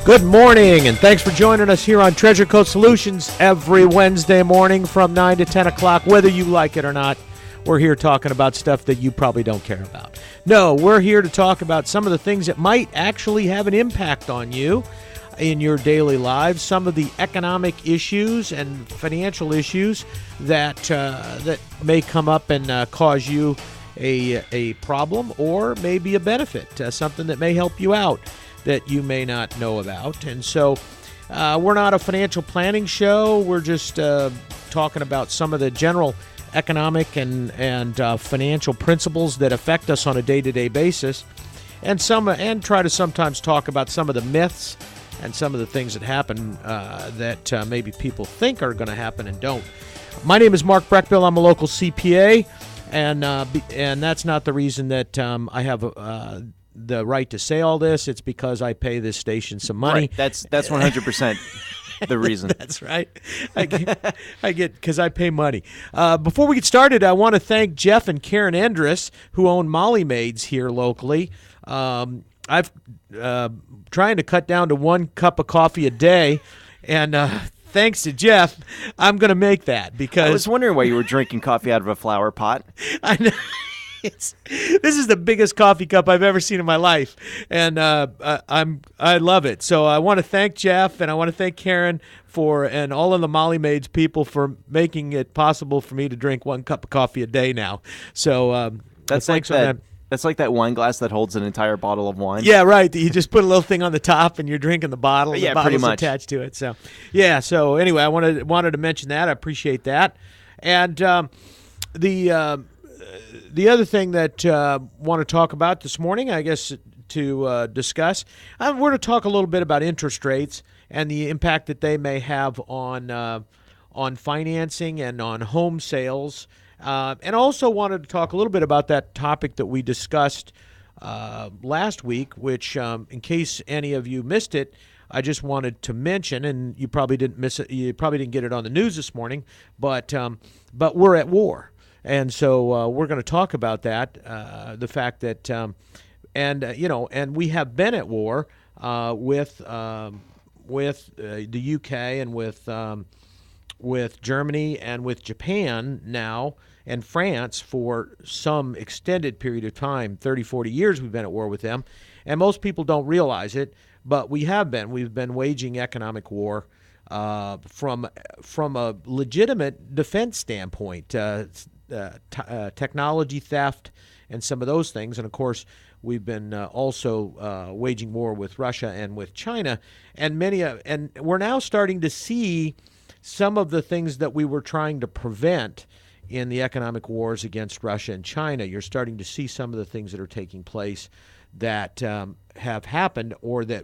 Good morning, and thanks for joining us here on Treasure Coast Solutions every Wednesday morning from 9 to 10 o'clock. Whether you like it or not, we're here talking about stuff that you probably don't care about. No, we're here to talk about some of the things that might actually have an impact on you in your daily lives, some of the economic issues and financial issues that may come up and cause you a problem or maybe a benefit, something that may help you out that you may not know about. And so we're not a financial planning show. We're just talking about some of the general economic and financial principles that affect us on a day-to-day basis, and try to sometimes talk about some of the myths and some of the things that happen that maybe people think are going to happen and don't. My name is Mark Breckbill. I'm a local CPA, and that's not the reason that I have the right to say all this. It's because I pay this station some money. Right. That's 100% the reason. That's right. I get because I pay money. Before we get started, I want to thank Jeff and Karen Endress, who own Molly Maids here locally. I've trying to cut down to 1 cup of coffee a day, and thanks to Jeff, I'm going to make that because I was wondering why you were drinking coffee out of a flower pot. I know. This is the biggest coffee cup I've ever seen in my life, and I love it. So I want to thank Jeff, and I want to thank Karen and all of the Molly Maids people for making it possible for me to drink 1 cup of coffee a day now. So that's like that. That's like that wine glass that holds an entire bottle of wine. Yeah, right. You just put a little thing on the top, and you're drinking the bottle. Yeah, the bottle's pretty much attached to it. So yeah. So anyway, I wanted to mention that. I appreciate that, and the other thing that I want to talk about this morning, I guess, to discuss, we're going to talk a little bit about interest rates and the impact that they may have on financing and on home sales, and also wanted to talk a little bit about that topic that we discussed last week, which, in case any of you missed it, I just wanted to mention, and you probably didn't miss it. You probably didn't get it on the news this morning, but we're at war. And so we're going to talk about that, the fact that, and we have been at war with the UK and with Germany and with Japan now and France for some extended period of time, 30, 40 years we've been at war with them. And most people don't realize it, but we have been. We've been waging economic war from a legitimate defense standpoint. Technology theft and some of those things. And, of course, we've been also waging war with Russia and with China. And and we're now starting to see some of the things that we were trying to prevent in the economic wars against Russia and China. You're starting to see some of the things that are taking place that have happened or that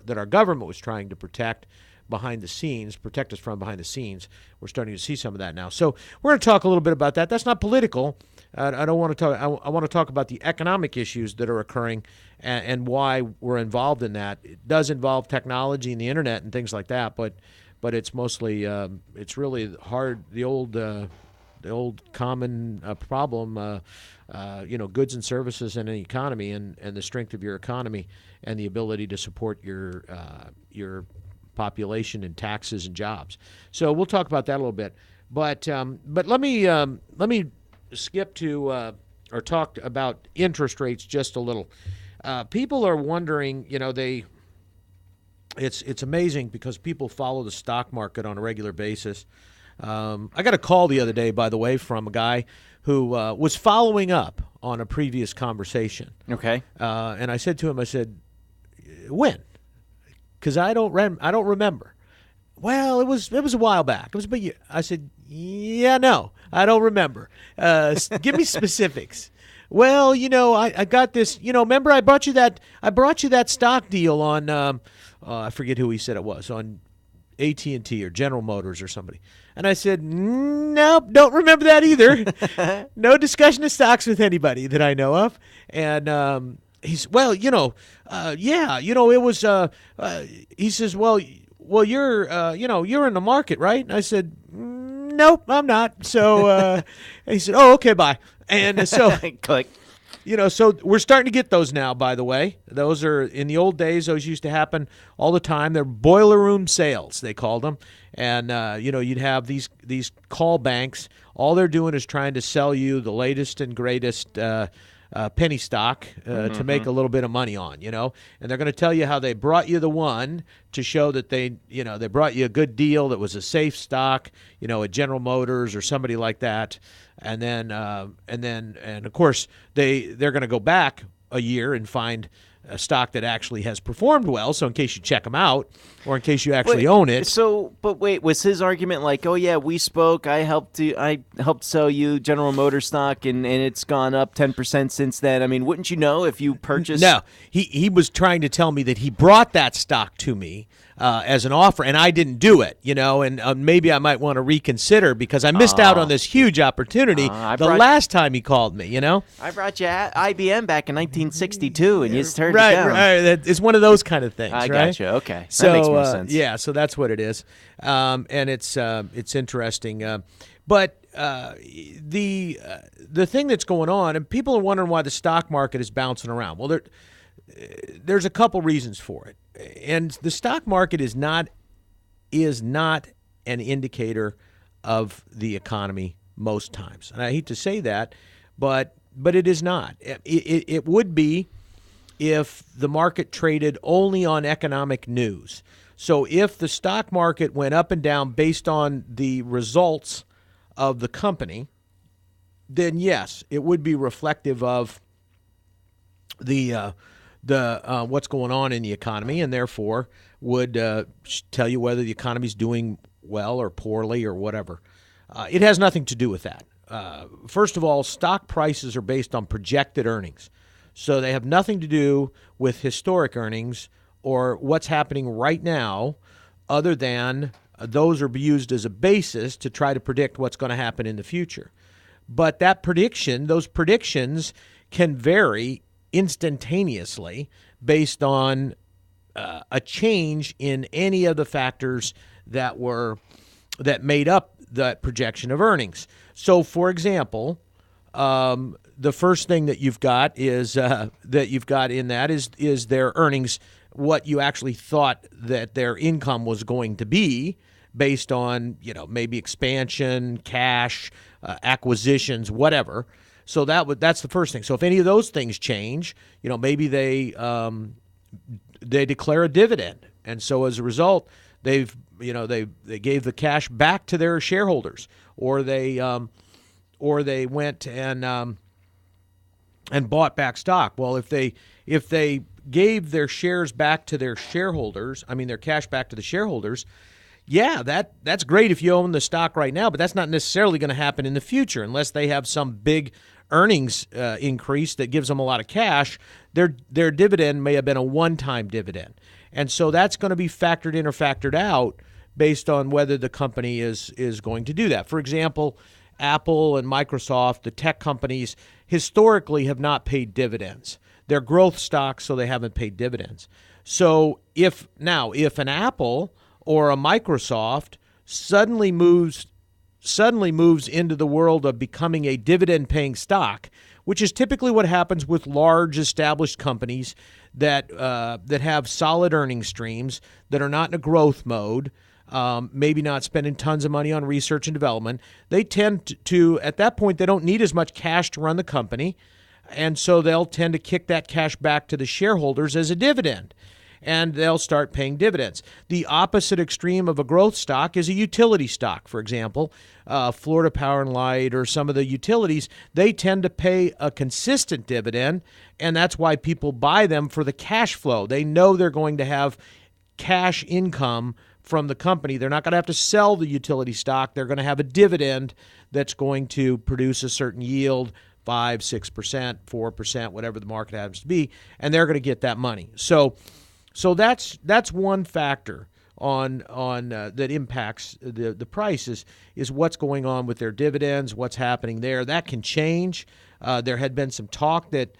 our government was trying to protect us from behind the scenes. We're starting to see some of that now. So we're going to talk a little bit about that. That's not political. I don't want to talk. I want to talk about the economic issues that are occurring and why we're involved in that. It does involve technology and the internet and things like that, but it's mostly it's really hard. The old common problem. Goods and services in an economy and the strength of your economy and the ability to support your population and taxes and jobs. So we'll talk about that a little bit. But let me skip to or talk about interest rates just a little. People are wondering, it's amazing because people follow the stock market on a regular basis. I got a call the other day, by the way, from a guy who was following up on a previous conversation. Okay. And I said to him, when? Because I don't remember. Well, it was a while back. It was about a year. I said, yeah, no, I don't remember. Give me specifics. Well, I got this. Remember I brought you that stock deal on. I forget who he said it was on AT&T or General Motors or somebody. And I said, nope, don't remember that either. No discussion of stocks with anybody that I know of. And he's, well, yeah, it was, he says, well, you're in the market, right? And I said, nope, I'm not. So he said, oh, okay, bye. And so click. So we're starting to get those now, by the way. Those are, in the old days, those used to happen all the time. They're boiler room sales, they called them. And, you'd have these call banks. All they're doing is trying to sell you the latest and greatest penny stock to make a little bit of money on, and they're going to tell you how they brought you the one to show that they brought you a good deal that was a safe stock, at General Motors or somebody like that, and then of course they're going to go back a year and find a stock that actually has performed well. So in case you check them out, or in case you actually own it. But wait, was his argument like, oh yeah, we spoke, I helped sell you General Motors stock, and it's gone up 10% since then? I mean, wouldn't you know if you purchased? No, he was trying to tell me that he brought that stock to me as an offer, and I didn't do it, and maybe I might want to reconsider because I missed out on this huge opportunity last time he called me, I brought you IBM back in 1962, and you turned it down. Right. It's one of those kind of things, I right? gotcha. Okay. So, that makes more sense. Yeah, so that's what it is. And it's interesting. But the thing that's going on, and people are wondering why the stock market is bouncing around. Well, there's a couple reasons for it. And the stock market is not an indicator of the economy most times. And I hate to say that, but it is not. It would be if the market traded only on economic news. So if the stock market went up and down based on the results of the company, then yes, it would be reflective of the what's going on in the economy, and therefore would tell you whether the economy is doing well or poorly or whatever. It has nothing to do with that. First of all, stock prices are based on projected earnings. So they have nothing to do with historic earnings or what's happening right now, other than those are used as a basis to try to predict what's going to happen in the future. But those predictions can vary instantaneously based on a change in any of the factors that made up that projection of earnings. So, for example, the first thing that you've got is their earnings, what you actually thought that their income was going to be based on, maybe expansion, cash, acquisitions, whatever. So that's the first thing. So if any of those things change, maybe they declare a dividend, and so as a result, they gave the cash back to their shareholders, or they went and bought back stock. Well, if they gave their shares back to their shareholders, their cash back to the shareholders, yeah, that's great if you own the stock right now, but that's not necessarily going to happen in the future unless they have some big earnings increase that gives them a lot of cash. Their dividend may have been a one-time dividend. And so that's going to be factored in or factored out based on whether the company is going to do that. For example, Apple and Microsoft, the tech companies, historically have not paid dividends. They're growth stocks, so they haven't paid dividends. So if an Apple or a Microsoft suddenly moves into the world of becoming a dividend-paying stock, which is typically what happens with large established companies that have solid earning streams, that are not in a growth mode, maybe not spending tons of money on research and development. They tend to, at that point, they don't need as much cash to run the company, and so they'll tend to kick that cash back to the shareholders as a dividend, and they'll start paying dividends. The opposite extreme of a growth stock is a utility stock, for example. Florida Power and Light or some of the utilities, they tend to pay a consistent dividend, and that's why people buy them for the cash flow. They know they're going to have cash income from the company. They're not going to have to sell the utility stock. They're going to have a dividend that's going to produce a certain yield, 5%, 6%, 4%, whatever the market happens to be, and they're going to get that money. So that's one factor on that impacts the price is what's going on with their dividends, what's happening there. That can change. There had been some talk that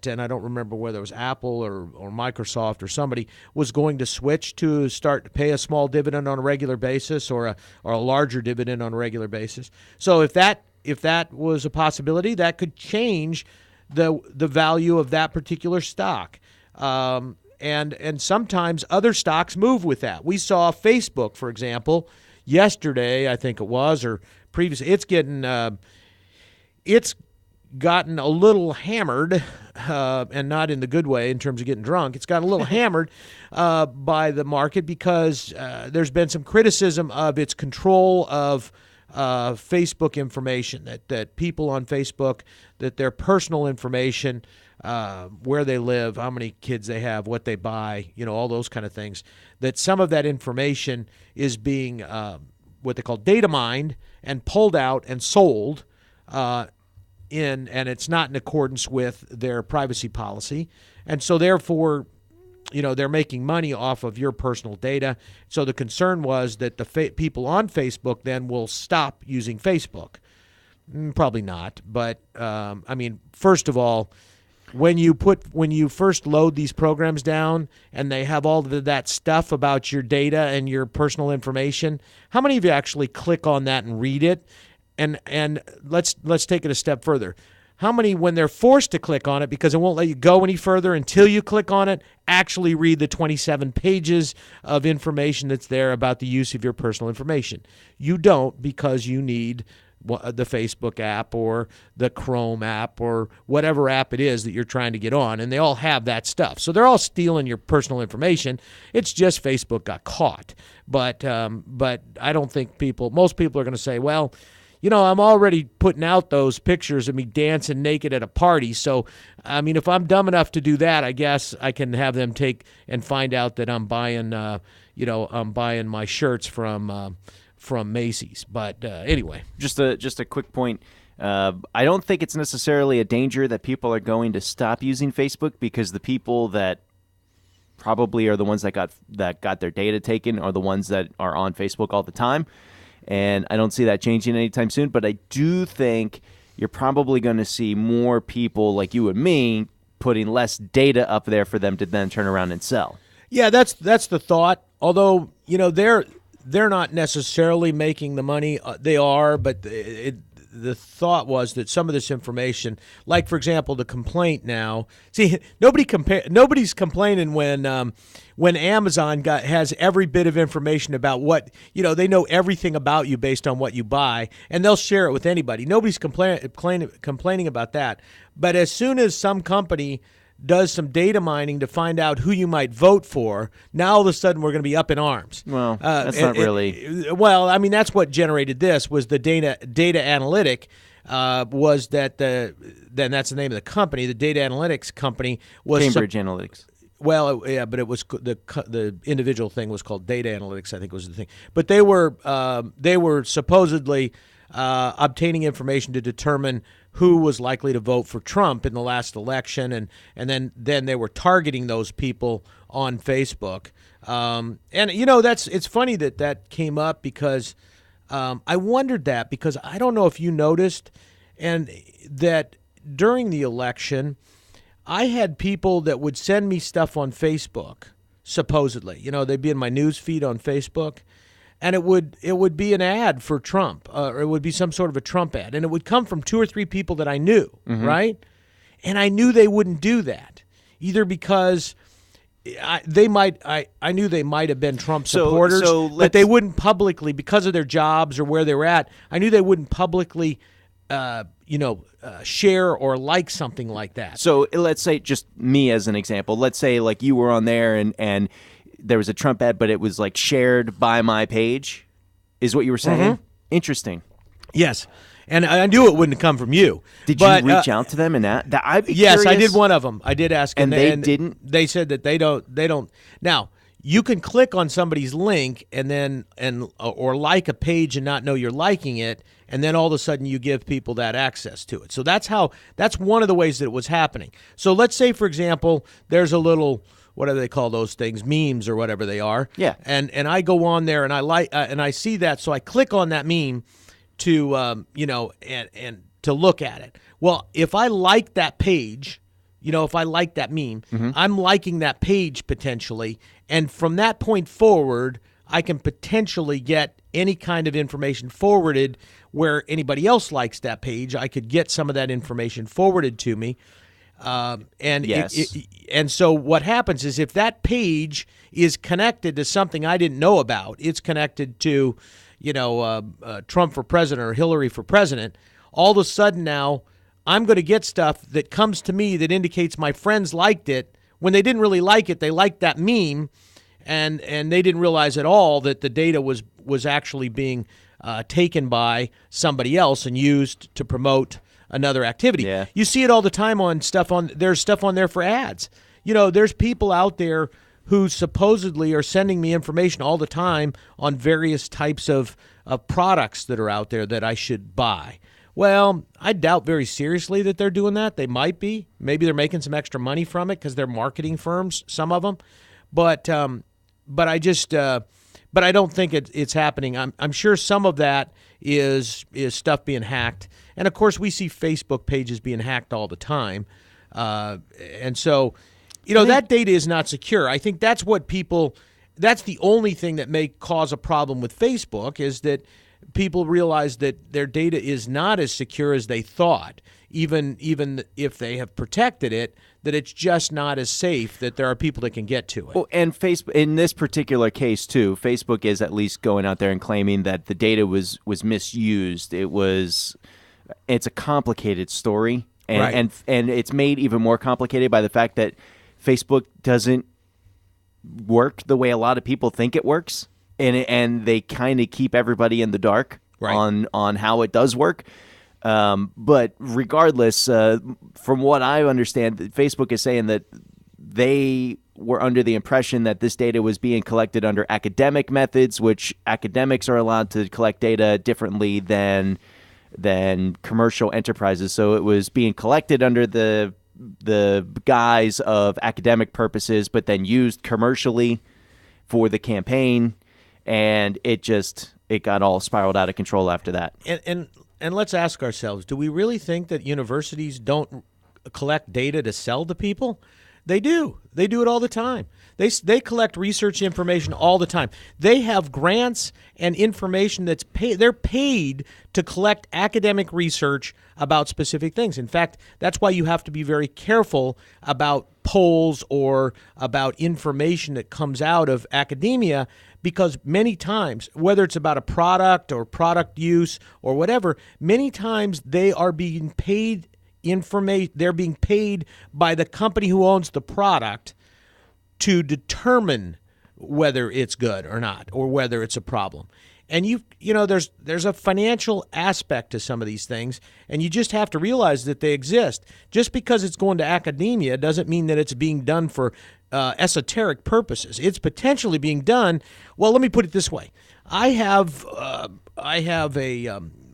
and I don't remember whether it was Apple or Microsoft or somebody was going to switch to start to pay a small dividend on a regular basis or a larger dividend on a regular basis. So if that was a possibility, that could change the value of that particular stock. And sometimes other stocks move with that. We saw Facebook, for example, yesterday, I think it was, or previously. It's gotten a little hammered, and not in the good way in terms of getting drunk. It's gotten a little hammered by the market because there's been some criticism of its control of Facebook information, that people on Facebook, that their personal information, where they live, how many kids they have, what they buy, all those kind of things, that some of that information is being what they call data mined and pulled out and sold and it's not in accordance with their privacy policy. And so therefore, they're making money off of your personal data. So the concern was that the people on Facebook then will stop using Facebook. Probably not. But, first of all, when you first load these programs down and they have all of that stuff about your data and your personal information, how many of you actually click on that and read it? And let's take it a step further. How many, when they're forced to click on it because it won't let you go any further until you click on it, actually read the 27 pages of information that's there about the use of your personal information? You don't, because you need the Facebook app or the Chrome app or whatever app it is that you're trying to get on, and they all have that stuff. So they're all stealing your personal information. It's just Facebook got caught. But I don't think most people are going to say, well, I'm already putting out those pictures of me dancing naked at a party. So, if I'm dumb enough to do that, I guess I can have them take and find out that I'm buying, I'm buying my shirts from Macy's. But anyway, just a quick point. I don't think it's necessarily a danger that people are going to stop using Facebook, because the people that probably are the ones that got their data taken are the ones that are on Facebook all the time. And I don't see that changing anytime soon. But I do think you're probably going to see more people like you and me putting less data up there for them to then turn around and sell. Yeah, that's the thought. Although, they're not necessarily making the money. They are, but the thought was that some of this information, like, for example, the complaint now. See, nobody's complaining when Amazon has every bit of information about what, they know everything about you based on what you buy, and they'll share it with anybody. Nobody's complaining about that. But as soon as some company does some data mining to find out who you might vote for, now all of a sudden we're going to be up in arms. Well, that's not really. Well, that's what generated this, was the data analytic. Was that then that's the name of the company. The data analytics company was Cambridge Analytics. Well, yeah, but it was the individual thing was called Data Analytics, I think was the thing. But they were supposedly obtaining information to determine who was likely to vote for Trump in the last election, and then they were targeting those people on Facebook. And it's funny that came up, because I wondered that, because I don't know if you noticed, and that during the election, I had people that would send me stuff on Facebook, supposedly. They'd be in my news feed on Facebook, and it would be an ad for Trump, or it would be some sort of a Trump ad, and it would come from 2 or 3 people that I knew, right? And I knew they wouldn't do that, either because I knew they might have been Trump supporters, but they wouldn't publicly, because of their jobs or where they were at. I knew they wouldn't publicly, share or like something like that. So let's say, just me as an example, let's say like you were on there and there was a Trump ad, but it was like shared by my page, is what you were saying? Interesting. Yes. And I knew it wouldn't come from you. Did you reach out to them and that? I'd be yes, curious. I did one of them. I did ask them. And they didn't? They said that they don't. Now, you can click on somebody's link or like a page and not know you're liking it, and then all of a sudden you give people that access to it. So that's one of the ways that it was happening. So let's say, for example, there's a little, what do they call those things? Memes or whatever they are. Yeah. And I go on there and I like and I see that, so I click on that meme to and to look at it. Well, if I like that page, if I like that meme, I'm liking that page potentially, and from that point forward, I can potentially get any kind of information forwarded where anybody else likes that page. I could get some of that information forwarded to me. And Yes. and so what happens is if that page is connected to something I didn't know about, it's connected to, Trump for president or Hillary for president, all of a sudden now I'm going to get stuff that comes to me that indicates my friends liked it when they didn't really like it. They liked that meme, and they didn't realize at all that the data was actually being taken by somebody else and used to promote another activity. Yeah. You see it all the time there's stuff on there for ads. There's people out there who supposedly are sending me information all the time on various types of products that are out there that I should buy. Well, I doubt very seriously that they're doing that. They might be. Maybe they're making some extra money from it because they're marketing firms, some of them. But I just but I don't think it's happening. I'm sure some of that is stuff being hacked, and of course we see Facebook pages being hacked all the time, and so that data is not secure. I think that's what people. That's the only thing that may cause a problem with Facebook is that people realize that their data is not as secure as they thought, even if they have protected it, that it's just not as safe, that there are people that can get to it. Well, and Facebook, in this particular case too, Facebook is at least going out there and claiming that the data was misused. It's a complicated story, and, Right. and it's made even more complicated by the fact that Facebook doesn't work the way a lot of people think it works, and they kind of keep everybody in the dark Right. on how it does work. But regardless, from what I understand, Facebook is saying that they were under the impression that this data was being collected under academic methods, which academics are allowed to collect data differently than commercial enterprises. So it was being collected under the guise of academic purposes, but then used commercially for the campaign, and it got all spiraled out of control after that. And let's ask ourselves, do we really think that universities don't collect data to sell to people? They do. They do it all the time. They collect research information all the time. They have grants and information that's paid. They're paid to collect academic research about specific things. In fact, that's why you have to be very careful about polls or about information that comes out of academia, because many times, whether it's about a product or product use or whatever, many times they are being paid they're being paid by the company who owns the product to determine whether it's good or not, or whether it's a problem. And there's a financial aspect to some of these things, and you just have to realize that they exist. Just because it's going to academia doesn't mean that it's being done for esoteric purposes. It's potentially being done. Well, let me put it this way: I have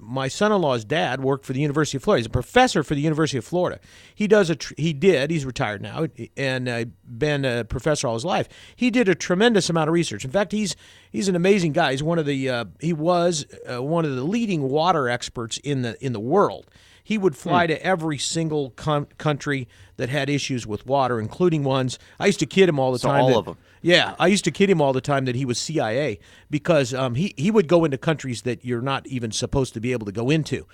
my son-in-law's dad worked for the University of Florida. He's a professor for the University of Florida. He's retired now, and been a professor all his life. He did a tremendous amount of research. In fact, he's an amazing guy. He's he was one of the leading water experts in the world. He would fly to every single country that had issues with water, including ones. I used to kid him all the time. All of them. Yeah, I used to kid him all the time that he was CIA, because he would go into countries that you're not even supposed to be able to go into,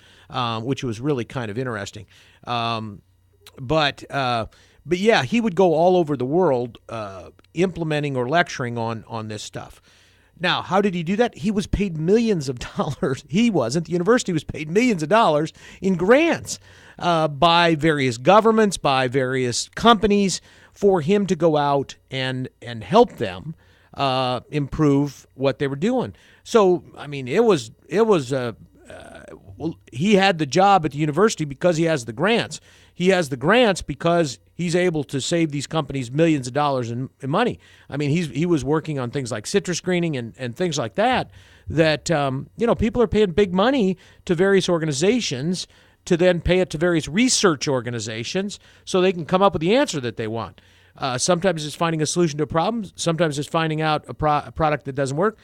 which was really kind of interesting. But yeah, he would go all over the world implementing or lecturing on this stuff. Now, how did he do that? He was paid millions of dollars. He wasn't. The university was paid millions of dollars in grants by various governments, by various companies, for him to go out and help them improve what they were doing. So, I mean, he had the job at the university because he has the grants. He has the grants because he's able to save these companies millions of dollars in money. I mean, he was working on things like citrus screening and things like that people are paying big money to various organizations to then pay it to various research organizations so they can come up with the answer that they want. Sometimes it's finding a solution to a problem. Sometimes it's finding out a product that doesn't work.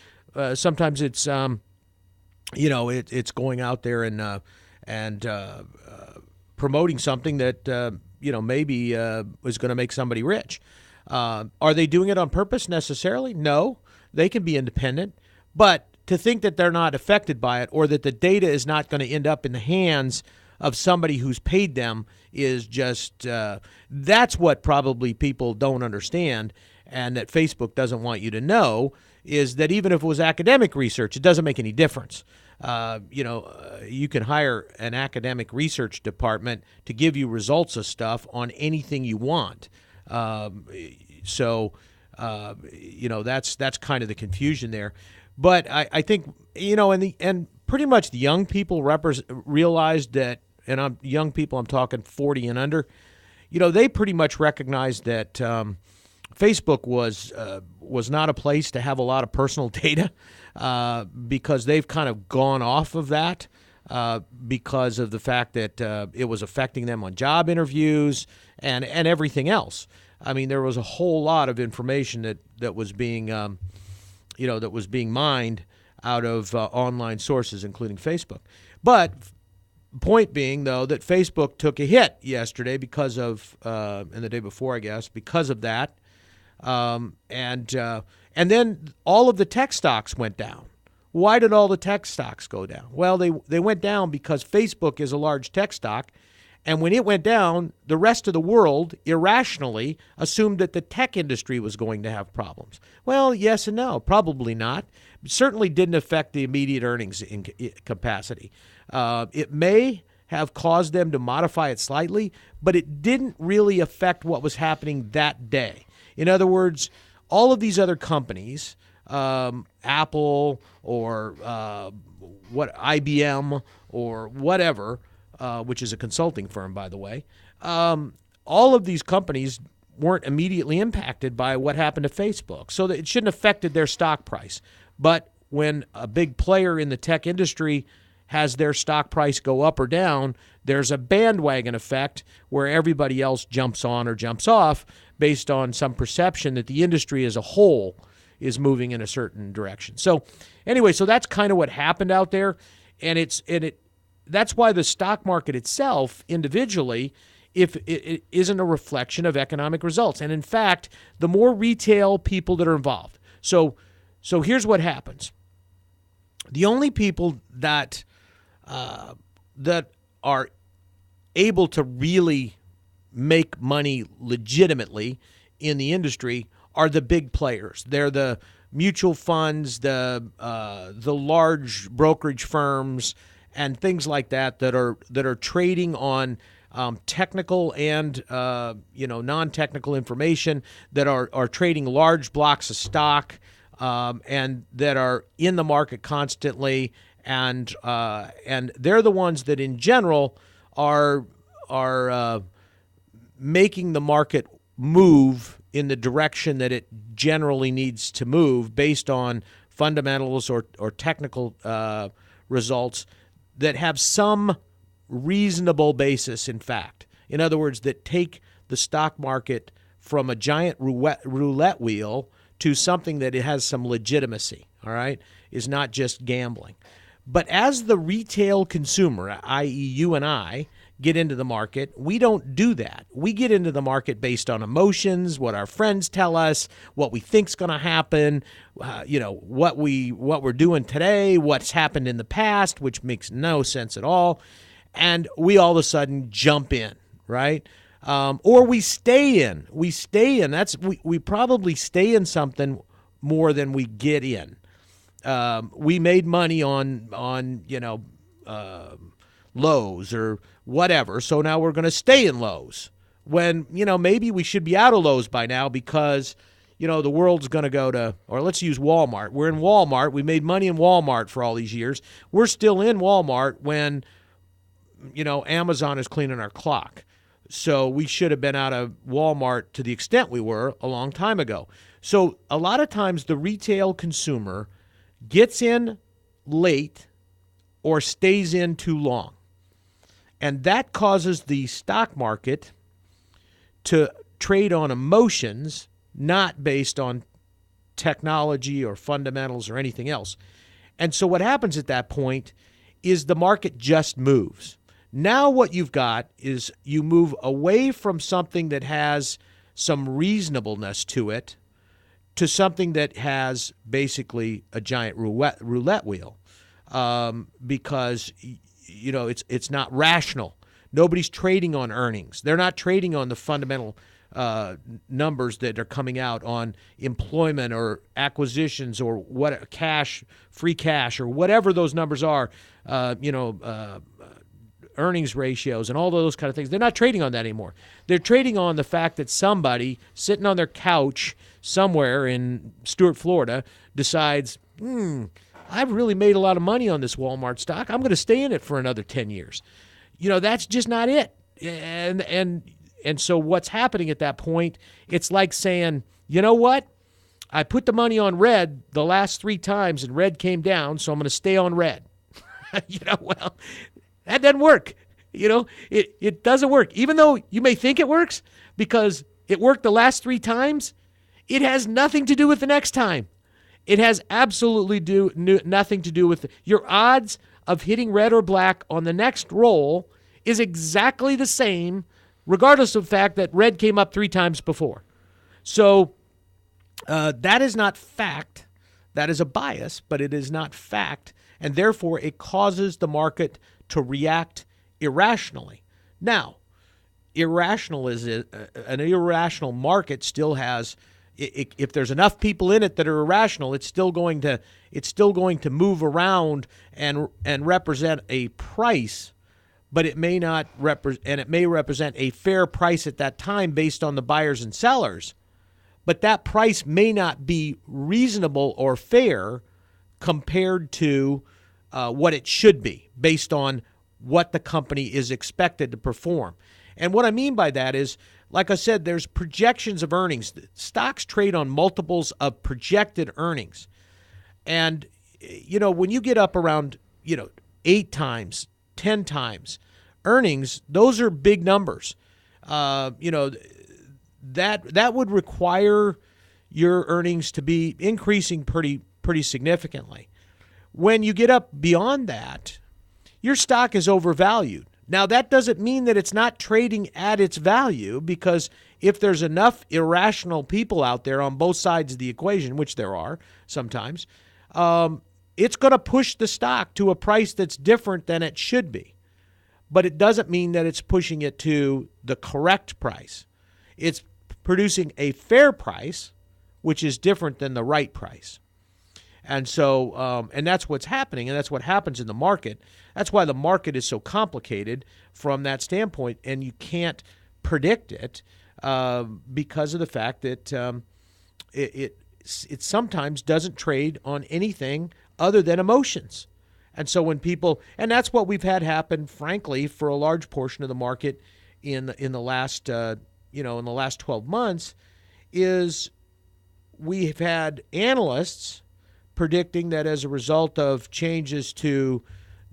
Sometimes it's it's going out there and promoting something that maybe is going to make somebody rich. Are they doing it on purpose necessarily? No, they can be independent, but to think that they're not affected by it, or that the data is not going to end up in the hands of somebody who's paid them, is just that's what probably people don't understand, and that Facebook doesn't want you to know, is that even if it was academic research, it doesn't make any difference. You can hire an academic research department to give you results of stuff on anything you want. That's kind of the confusion there. But I think, and pretty much the young people realized that, and young people, I'm talking 40 and under, they pretty much recognized that Facebook was not a place to have a lot of personal data, because they've kind of gone off of that because of the fact that it was affecting them on job interviews and everything else. I mean, there was a whole lot of information that was being mined out of online sources, including Facebook. But point being, though, that Facebook took a hit yesterday because of, and the day before, I guess, because of that. And then all of the tech stocks went down. Why did all the tech stocks go down? Well, they went down because Facebook is a large tech stock, and when it went down, the rest of the world irrationally assumed that the tech industry was going to have problems. Well, yes and no, probably not. It certainly didn't affect the immediate earnings capacity. It may have caused them to modify it slightly, but it didn't really affect what was happening that day. In other words, all of these other companies, Apple or IBM or whatever, which is a consulting firm, by the way, all of these companies weren't immediately impacted by what happened to Facebook, so that it shouldn't have affected their stock price. But when a big player in the tech industry has their stock price go up or down, there's a bandwagon effect where everybody else jumps on or jumps off based on some perception that the industry as a whole is moving in a certain direction. So anyway, so that's kind of what happened out there, and that's why the stock market itself individually, if it isn't a reflection of economic results. And in fact, the more retail people that are involved. So here's what happens. The only people that are able to really make money legitimately in the industry are the big players. They're the mutual funds, the large brokerage firms, and things like that are trading on technical and non-technical information, that are trading large blocks of stock, and that are in the market constantly, and they're the ones that in general are making the market move in the direction that it generally needs to move based on fundamentals or technical results that have some reasonable basis in fact. In other words, that take the stock market from a giant roulette wheel to something that it has some legitimacy, all right, is not just gambling. But as the retail consumer, i.e. you and I, get into the market, we don't do that. We get into the market based on emotions, what our friends tell us, what we think's going to happen, what we're doing today, what's happened in the past, which makes no sense at all, and we all of a sudden jump in, right? Or we stay in. We probably stay in something more than we get in. We made money on Lowe's or whatever, so now we're going to stay in Lowe's. When, maybe we should be out of Lowe's by now because, the world's going to go to, or let's use Walmart. We're in Walmart. We made money in Walmart for all these years. We're still in Walmart when, Amazon is cleaning our clock. So we should have been out of Walmart to the extent we were a long time ago. So a lot of times the retail consumer gets in late or stays in too long. And that causes the stock market to trade on emotions, not based on technology or fundamentals or anything else. And so what happens at that point is the market just moves. Now what you've got is you move away from something that has some reasonableness to it to something that has basically a giant roulette wheel, because it's not rational. Nobody's trading on earnings. They're not trading on the fundamental numbers that are coming out on employment or acquisitions or what cash, free cash, or whatever those numbers are. Earnings ratios and all those kind of things. They're not trading on that anymore. They're trading on the fact that somebody sitting on their couch somewhere in Stuart, Florida, decides, I've really made a lot of money on this Walmart stock. I'm going to stay in it for another 10 years. That's just not it. And so what's happening at that point, it's like saying, you know what? I put the money on red the last 3 times and red came down, so I'm going to stay on red. Well, that doesn't work. It doesn't work. Even though you may think it works because it worked the last 3 times, it has nothing to do with the next time. It has absolutely nothing to do with your odds of hitting red or black on the next roll is exactly the same, regardless of the fact that red came up 3 times before. So that is not fact. That is a bias, but it is not fact. And therefore, it causes the market to react irrationally. Now, an irrational market still has, if there's enough people in it that are irrational, it's still going to move around and represent a price, but it may not it may represent a fair price at that time based on the buyers and sellers, but that price may not be reasonable or fair compared to what it should be based on what the company is expected to perform. And what I mean by that is, like I said, there's projections of earnings. Stocks trade on multiples of projected earnings. And, when you get up around, 8 times, 10 times earnings, those are big numbers. That would require your earnings to be increasing pretty significantly. When you get up beyond that, your stock is overvalued. Now, that doesn't mean that it's not trading at its value, because if there's enough irrational people out there on both sides of the equation, which there are sometimes, it's going to push the stock to a price that's different than it should be. But it doesn't mean that it's pushing it to the correct price. It's producing a fair price, which is different than the right price. And so, and that's what's happening, and that's what happens in the market. That's why the market is so complicated from that standpoint, and you can't predict it because of the fact that it sometimes doesn't trade on anything other than emotions. And so when people, and that's what we've had happen, frankly, for a large portion of the market in the last in the last 12 months, is we've had analysts predicting that as a result of changes to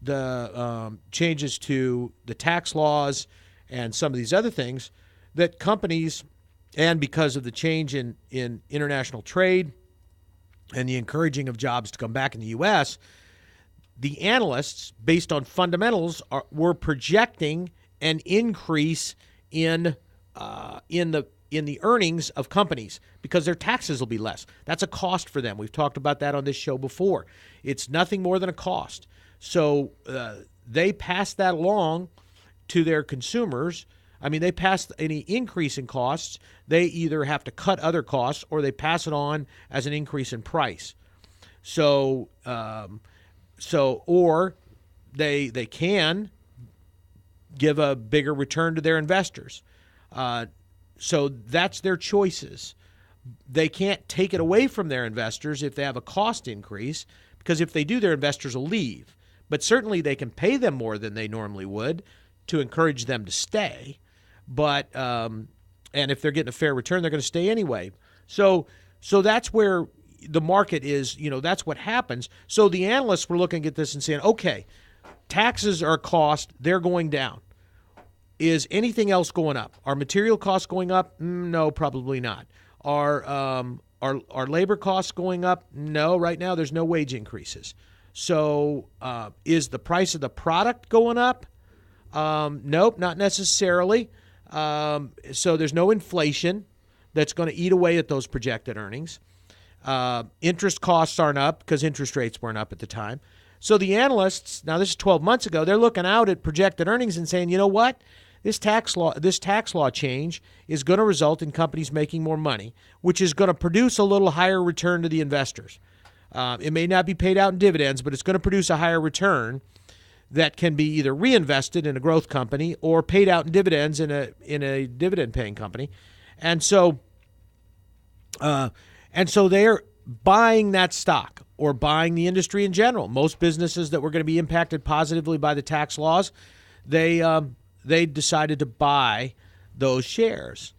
the tax laws and some of these other things, that companies, and because of the change in international trade and the encouraging of jobs to come back in the U.S., the analysts, based on fundamentals, were projecting an increase in the earnings of companies because their taxes will be less. That's a cost for them. We've talked about that on this show before. It's nothing more than a cost. So they pass that along to their consumers. I mean, they pass any increase in costs. They either have to cut other costs or they pass it on as an increase in price. Or they can give a bigger return to their investors. So that's their choices. They can't take it away from their investors if they have a cost increase, because if they do, their investors will leave. But certainly they can pay them more than they normally would to encourage them to stay. But and if they're getting a fair return, they're going to stay anyway. So that's where the market is. That's what happens. So the analysts were looking at this and saying, okay, taxes are a cost. They're going down. Is anything else going up? Are material costs going up? No, probably not. Are labor costs going up? No, right now there's no wage increases. So is the price of the product going up? Nope, not necessarily. So there's no inflation that's going to eat away at those projected earnings. Interest costs aren't up because interest rates weren't up at the time. So the analysts, now this is 12 months ago, they're looking out at projected earnings and saying, you know what? This tax law change is going to result in companies making more money, which is going to produce a little higher return to the investors. It may not be paid out in dividends, but it's going to produce a higher return that can be either reinvested in a growth company or paid out in dividends in a dividend paying company. And so they're buying that stock or buying the industry in general. Most businesses that were going to be impacted positively by the tax laws, they decided to buy those shares.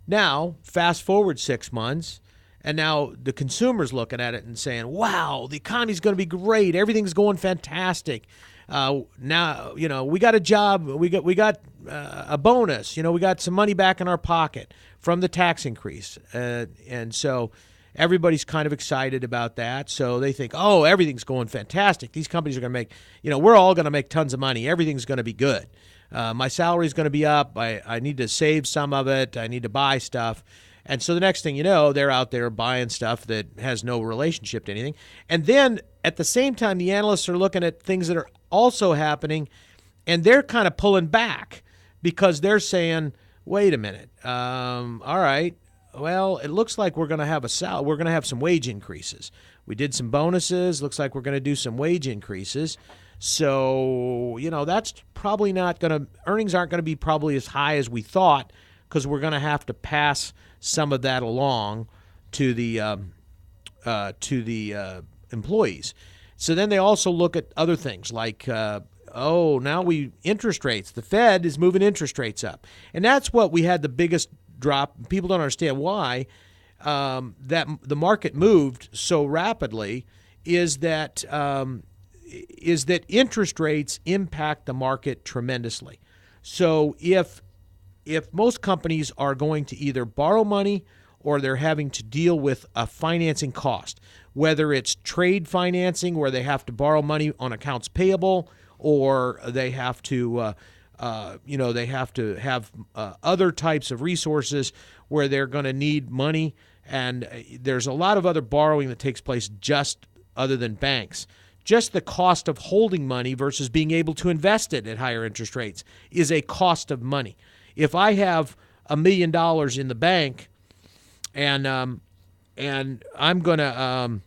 Now, fast forward 6 months, and now the consumer's looking at it and saying, wow, the economy's going to be great. Everything's going fantastic. Now, we got a job. We got a bonus. We got some money back in our pocket from the tax increase. And so everybody's kind of excited about that. So they think, oh, everything's going fantastic. These companies are going to make, we're all going to make tons of money. Everything's going to be good. My salary's going to be up. I need to save some of it. I need to buy stuff. And so the next thing you know, they're out there buying stuff that has no relationship to anything. And then at the same time, the analysts are looking at things that are also happening, and they're kind of pulling back because they're saying, wait a minute. All right. Well, it looks like we're going to have some wage increases. We did some bonuses. Looks like we're going to do some wage increases. So, that's probably not going to, earnings aren't going to be probably as high as we thought because we're going to have to pass some of that along to the employees. So then they also look at other things like, interest rates. The Fed is moving interest rates up. And that's what we had the biggest drop. People don't understand why that the market moved so rapidly is that interest rates impact the market tremendously. So if most companies are going to either borrow money or they're having to deal with a financing cost, whether it's trade financing where they have to borrow money on accounts payable, or they have to have other types of resources where they're going to need money, and there's a lot of other borrowing that takes place just other than banks. Just the cost of holding money versus being able to invest it at higher interest rates is a cost of money. If I have $1 million in the bank, and I'm gonna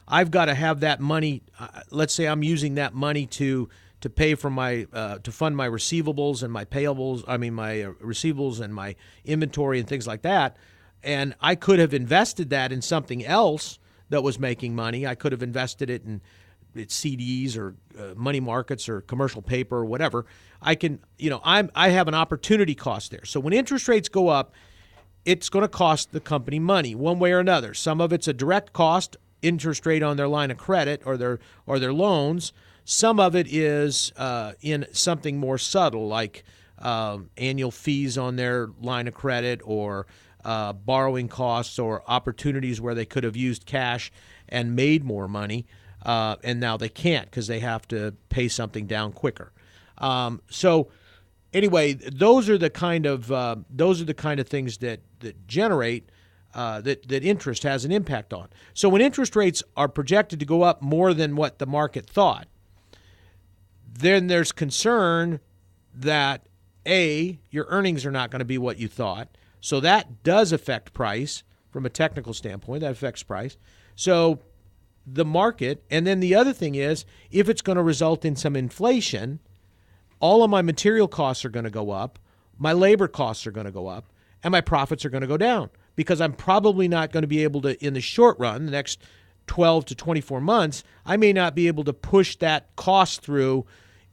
I've got to have that money. Let's say I'm using that money to pay for my to fund my receivables and my payables. I mean my receivables and my inventory and things like that. And I could have invested that in something else that was making money. I could have invested it in CDs or money markets or commercial paper or whatever. I have an opportunity cost there. So when interest rates go up, it's going to cost the company money one way or another. Some of it's a direct cost, interest rate on their line of credit or their loans. Some of it is in something more subtle, like annual fees on their line of credit, or borrowing costs, or opportunities where they could have used cash and made more money. And now they can't because they have to pay something down quicker. So anyway, those are the kind of things that generate that interest has an impact on. So when interest rates are projected to go up more than what the market thought, then there's concern that your earnings are not going to be what you thought. So that does affect price from a technical standpoint. That affects price. So the market, and then the other thing is, if it's going to result in some inflation, all of my material costs are going to go up, my labor costs are going to go up, and my profits are going to go down, because I'm probably not going to be able to, in the short run, the next 12 to 24 months, I may not be able to push that cost through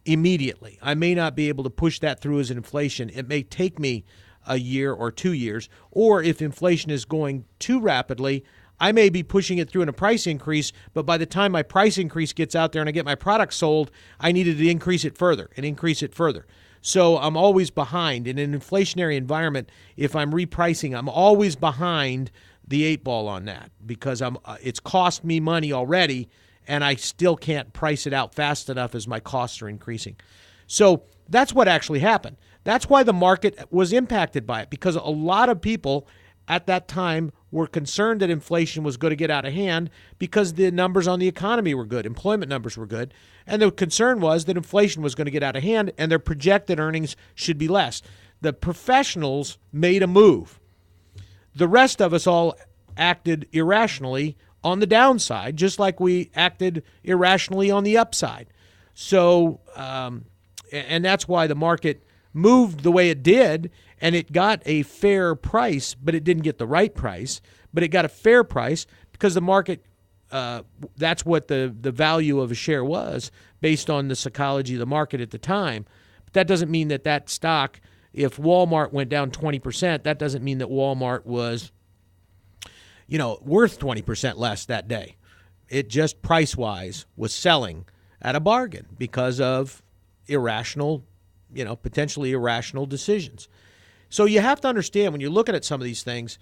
immediately. I may not be able to push that through as inflation. It may take me a year or 2 years, or if inflation is going too rapidly, I may be pushing it through in a price increase, but by the time my price increase gets out there and I get my product sold, I needed to increase it further and increase it further. So I'm always behind. In an inflationary environment, if I'm repricing, I'm always behind the 8 ball on that, because it's cost me money already, and I still can't price it out fast enough as my costs are increasing. So that's what actually happened. That's why the market was impacted by it, because a lot of people at that time were concerned that inflation was going to get out of hand because the numbers on the economy were good, employment numbers were good, and the concern was that inflation was going to get out of hand and their projected earnings should be less. The professionals made a move. The rest of us all acted irrationally on the downside, just like we acted irrationally on the upside. So, and that's why the market moved the way it did, and it got a fair price, but it didn't get the right price, but it got a fair price because the market, that's what the value of a share was based on the psychology of the market at the time. But that doesn't mean that that stock, if Walmart went down 20%, that doesn't mean that Walmart was, worth 20% less that day. It just price-wise was selling at a bargain because of irrational, potentially irrational decisions. So you have to understand when you're looking at some of these things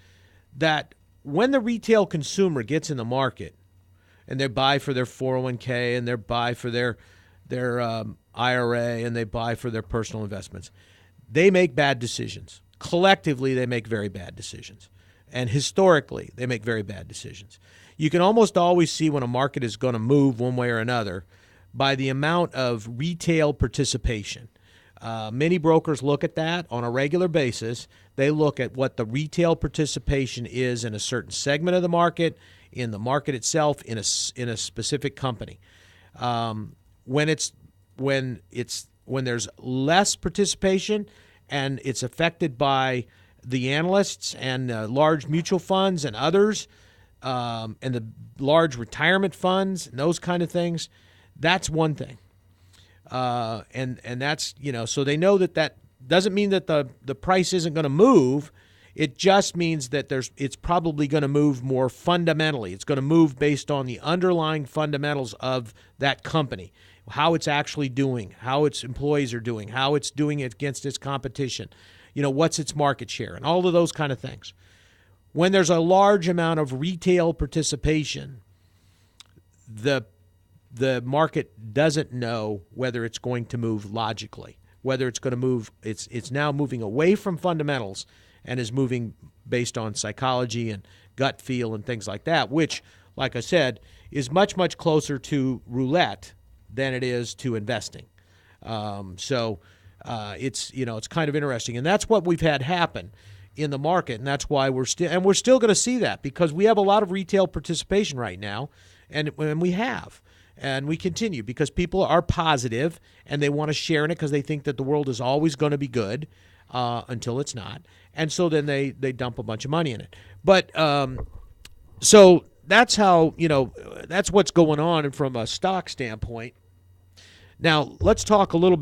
that when the retail consumer gets in the market and they buy for their 401k and they buy for their IRA and they buy for their personal investments, they make bad decisions. Collectively, they make very bad decisions. And historically, they make very bad decisions. You can almost always see when a market is going to move one way or another by the amount of retail participation. Many brokers look at that on a regular basis. They look at what the retail participation is in a certain segment of the market, in the market itself, in a specific company. When there's less participation and it's affected by the analysts and large mutual funds and others, and the large retirement funds and those kind of things, that's one thing. And that's, so they know that doesn't mean that the price isn't going to move. It just means that it's probably going to move more fundamentally. It's going to move based on the underlying fundamentals of that company, how it's actually doing, how its employees are doing, how it's doing it against its competition, what's its market share, and all of those kind of things. When there's a large amount of retail participation, the market doesn't know whether it's going to move logically, whether it's going to move. It's now moving away from fundamentals and is moving based on psychology and gut feel and things like that, which, like I said, is much, much closer to roulette than it is to investing. It's kind of interesting, and that's what we've had happen in the market, and that's why we're still going to see that because we have a lot of retail participation right now, and we continue because people are positive and they want to share in it because they think that the world is always going to be good until it's not, and so then they dump a bunch of money in it. But so that's how that's what's going on from a stock standpoint. Now let's talk a little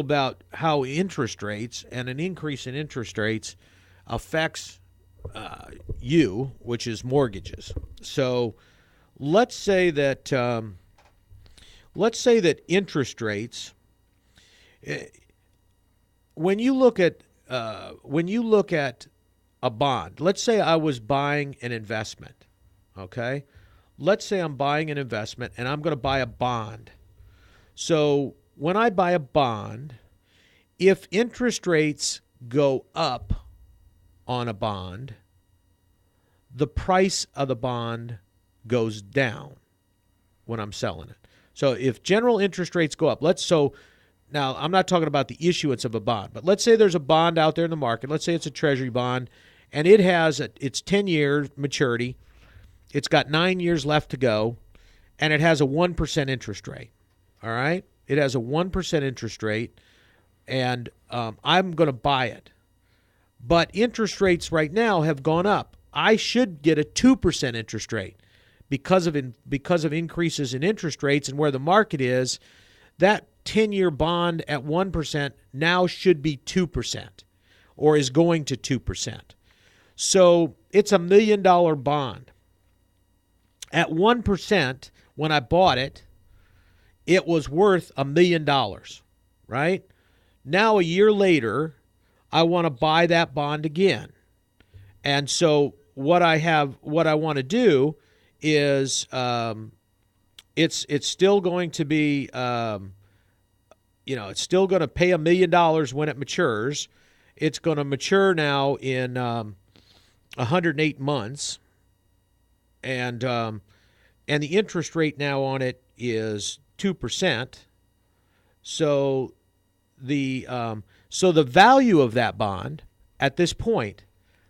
about how interest rates and an increase in interest rates affects you, which is mortgages. So let's say that interest rates, when you look at a bond, let's say I was buying an investment, okay? Let's say I'm buying an investment and I'm going to buy a bond. So when I buy a bond, if interest rates go up on a bond, the price of the bond goes down when I'm selling it. So if general interest rates go up, now I'm not talking about the issuance of a bond, but let's say there's a bond out there in the market. Let's say it's a treasury bond, and it has it's 10-year maturity. It's got 9 years left to go, and it has a 1% interest rate. All right? It has a 1% interest rate, and I'm going to buy it. But interest rates right now have gone up. I should get a 2% interest rate because of increases in interest rates and where the market is. That 10-year bond at 1% now should be 2% or is going to 2%. So it's $1 million bond. At 1%, when I bought it, it was worth $1 million, right? Now, a year later, I want to buy that bond again. And so what I want to do is it's still going to be, it's still going to pay $1 million when it matures. It's going to mature now in 108 months, and the interest rate now on it is 2%. So the value of that bond at this point,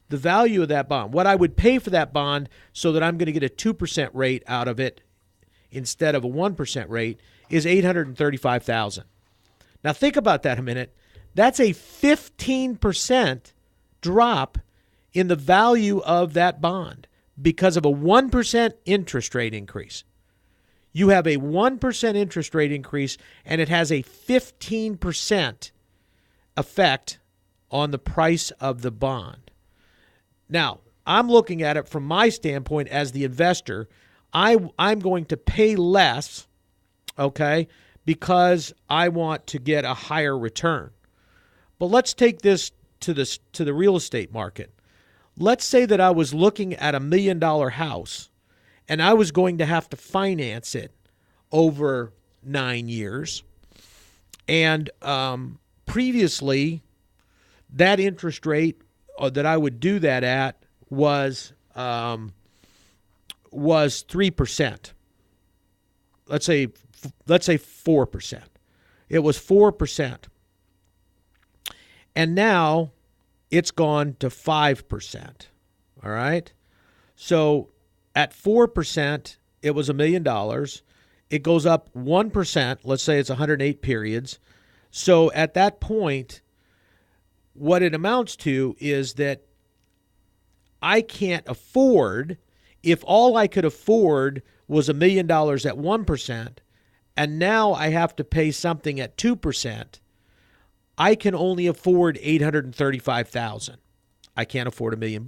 the value of that bond, what I would pay for that bond so that I'm going to get a 2% rate out of it instead of a 1% rate, is $835,000. Now think about that a minute. That's a 15% drop in the value of that bond because of a 1% interest rate increase. You have a 1% interest rate increase, and it has a 15% effect on the price of the bond. Now, I'm looking at it from my standpoint as the investor. I'm going to pay less, okay, because I want to get a higher return. But let's take this to the real estate market. Let's say that I was looking at $1 million house, and I was going to have to finance it over 9 years. And previously, that interest rate that I would do that at was 3%. Let's say 4%. It was 4%. And now it's gone to 5%. All right? So at 4%, it was $1 million. It goes up 1%. Let's say it's 108 periods. So at that point, what it amounts to is that I can't afford, if all I could afford was $1 million at 1%, and now I have to pay something at 2%, I can only afford $835,000. I can't afford $1 million.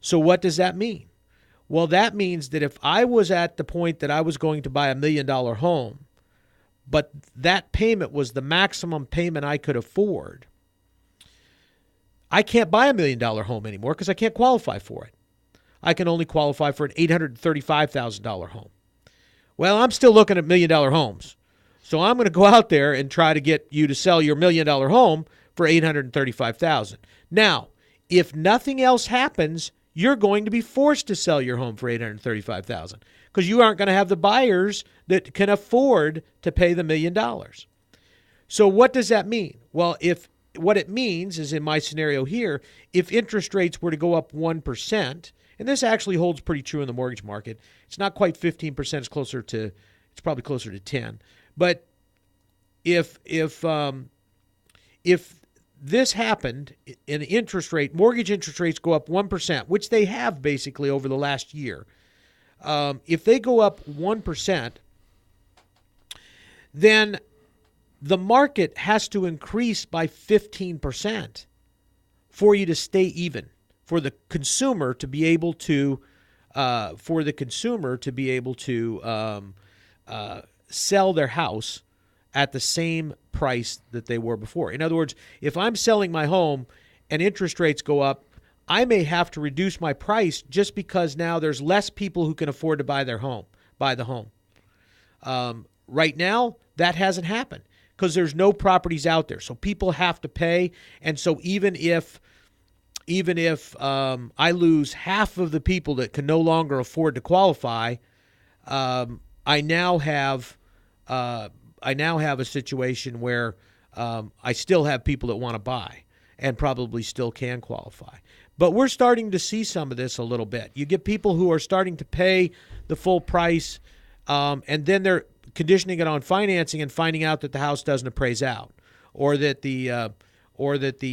So what does that mean? Well, that means that if I was at the point that I was going to buy $1 million home, but that payment was the maximum payment I could afford, I can't buy $1 million home anymore because I can't qualify for it. I can only qualify for an $835,000 home. Well, I'm still looking at $1 million homes. So I'm going to go out there and try to get you to sell your $1 million home for $835,000. Now, if nothing else happens, you're going to be forced to sell your home for $835,000 because you aren't going to have the buyers that can afford to pay the $1 million. So what does that mean? Well, what it means is, in my scenario here, if interest rates were to go up 1%, and this actually holds pretty true in the mortgage market, it's not quite 15%, it's probably closer to 10. But if this happened, an interest rate, mortgage interest rates go up 1%, which they have basically over the last year. If they go up 1%, then the market has to increase by 15% for you to stay even, for the consumer to be able to, sell their house at the same price that they were before. In other words, if I'm selling my home and interest rates go up, I may have to reduce my price just because now there's less people who can afford to buy the home. Right now, that hasn't happened because there's no properties out there. So people have to pay. And so even if I lose half of the people that can no longer afford to qualify, I now have a situation where I still have people that want to buy and probably still can qualify. But we're starting to see some of this a little bit. You get people who are starting to pay the full price, and then they're conditioning it on financing and finding out that the house doesn't appraise out, or that the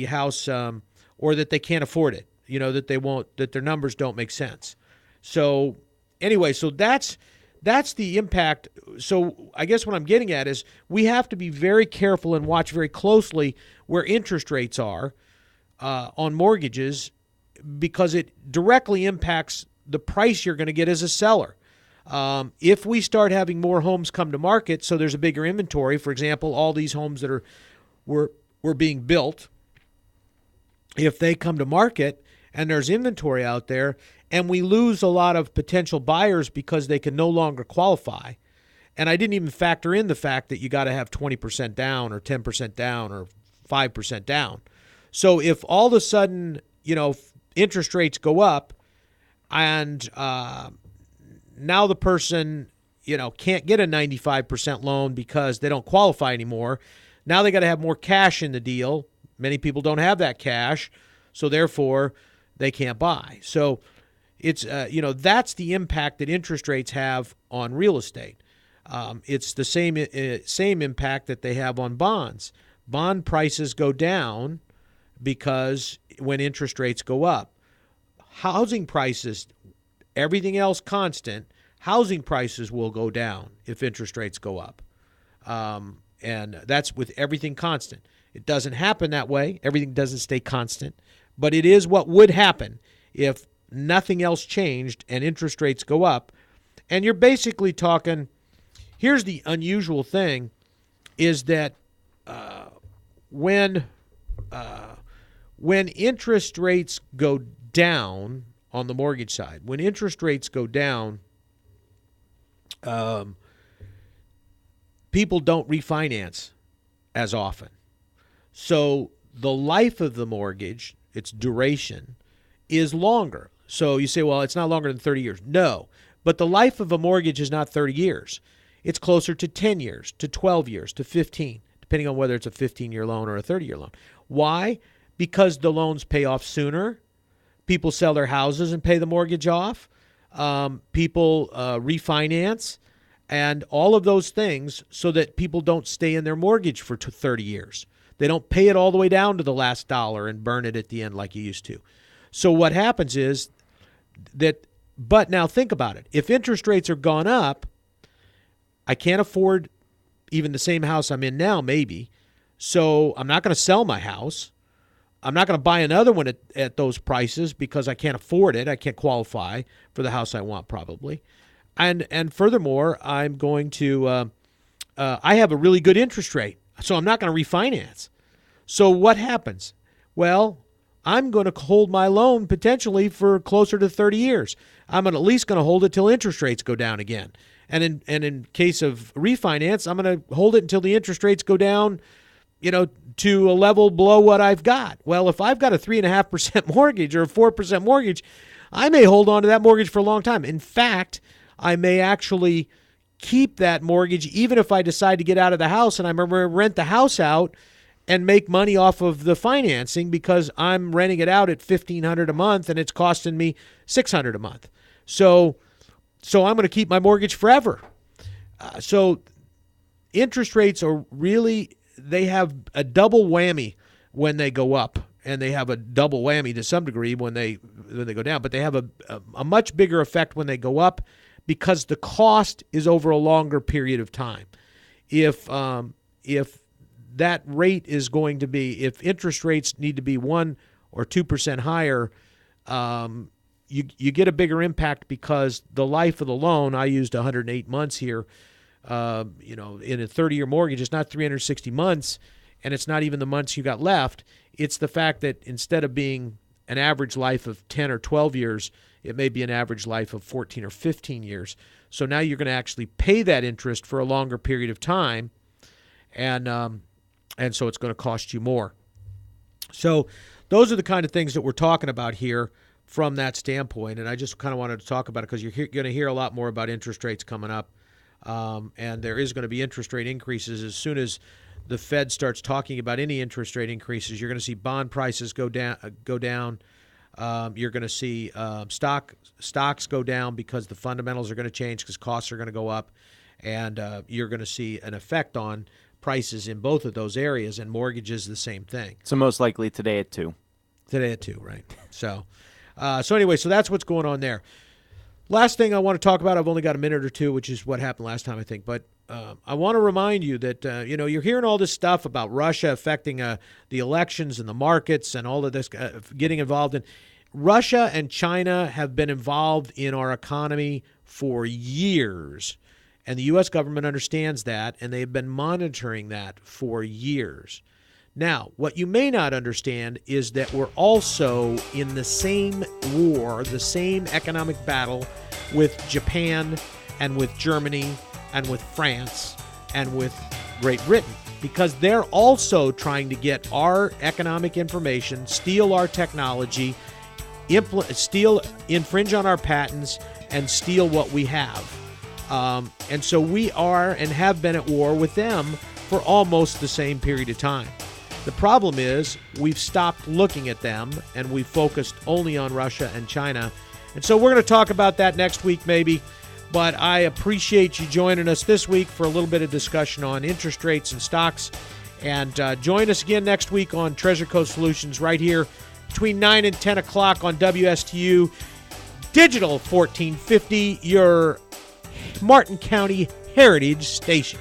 house, or that they can't afford it. That their numbers don't make sense. So anyway, so that's the impact. So I guess what I'm getting at is we have to be very careful and watch very closely where interest rates are on mortgages, because it directly impacts the price you're going to get as a seller. If we start having more homes come to market, so there's a bigger inventory, for example, all these homes that were being built, if they come to market and there's inventory out there, and we lose a lot of potential buyers because they can no longer qualify. And I didn't even factor in the fact that you got to have 20% down or 10% down or 5% down. So if all of a sudden, interest rates go up and now the person, can't get a 95% loan because they don't qualify anymore. Now they got to have more cash in the deal. Many people don't have that cash, so therefore they can't buy. So it's, that's the impact that interest rates have on real estate. It's the same impact that they have on bonds. Bond prices go down because when interest rates go up. Housing prices, everything else constant, housing prices will go down if interest rates go up. And that's with everything constant. It doesn't happen that way. Everything doesn't stay constant. But it is what would happen if nothing else changed and interest rates go up. And you're basically talking, here's the unusual thing, is that when interest rates go down on the mortgage side, when interest rates go down, people don't refinance as often. So the life of the mortgage, its duration, is longer. So you say, well, it's not longer than 30 years. No, but the life of a mortgage is not 30 years. It's closer to 10 years, to 12 years, to 15, depending on whether it's a 15-year loan or a 30-year loan. Why? Because the loans pay off sooner. People sell their houses and pay the mortgage off. People refinance and all of those things so that people don't stay in their mortgage for 30 years. They don't pay it all the way down to the last dollar and burn it at the end like you used to. So what happens is that, but now think about it. If interest rates are gone up, I can't afford even the same house I'm in now, maybe. So I'm not going to sell my house. I'm not going to buy another one at those prices because I can't afford it. I can't qualify for the house I want probably. And furthermore, I'm going to, I have a really good interest rate, so I'm not going to refinance. So what happens? Well, I'm going to hold my loan potentially for closer to 30 years. I'm at least going to hold it till interest rates go down again. And in case of refinance, I'm going to hold it until the interest rates go down, to a level below what I've got. Well, if I've got a 3.5% mortgage or a 4% mortgage, I may hold on to that mortgage for a long time. In fact, I may actually keep that mortgage even if I decide to get out of the house and I'm going to rent the house out and make money off of the financing because I'm renting it out at $1,500 a month and it's costing me $600 a month. So I'm going to keep my mortgage forever. So interest rates are really, they have a double whammy when they go up, and they have a double whammy to some degree when they go down, but they have a much bigger effect when they go up because the cost is over a longer period of time. If that rate is going to be, if interest rates need to be 1 or 2% higher, you get a bigger impact because the life of the loan, I used 108 months here, in a 30-year mortgage, it's not 360 months, and it's not even the months you got left. It's the fact that instead of being an average life of 10 or 12 years, it may be an average life of 14 or 15 years. So now you're going to actually pay that interest for a longer period of time, and so it's going to cost you more. So those are the kind of things that we're talking about here from that standpoint, and I just kind of wanted to talk about it because you're going to hear a lot more about interest rates coming up, and there is going to be interest rate increases as soon as the Fed starts talking about any interest rate increases. You're going to see bond prices go down. You're going to see stocks go down because the fundamentals are going to change because costs are going to go up, and you're going to see an effect on prices in both of those areas, and mortgages the same thing. So most likely today at 2. Today at 2, right? So anyway, so that's what's going on there. Last thing I want to talk about, I've only got a minute or two, which is what happened last time, I think. But I want to remind you that, you're hearing all this stuff about Russia affecting the elections and the markets and all of this getting involved in. Russia and China have been involved in our economy for years. And the U.S. government understands that, and they've been monitoring that for years. Now, what you may not understand is that we're also in the same war, the same economic battle with Japan and with Germany and with France and with Great Britain. because they're also trying to get our economic information, steal our technology, infringe on our patents, and steal what we have. And so we are and have been at war with them for almost the same period of time. The problem is we've stopped looking at them and we focused only on Russia and China. And so we're going to talk about that next week maybe. But I appreciate you joining us this week for a little bit of discussion on interest rates and stocks. And join us again next week on Treasure Coast Solutions right here between 9 and 10 o'clock on WSTU Digital 1450, your Martin County Heritage Station.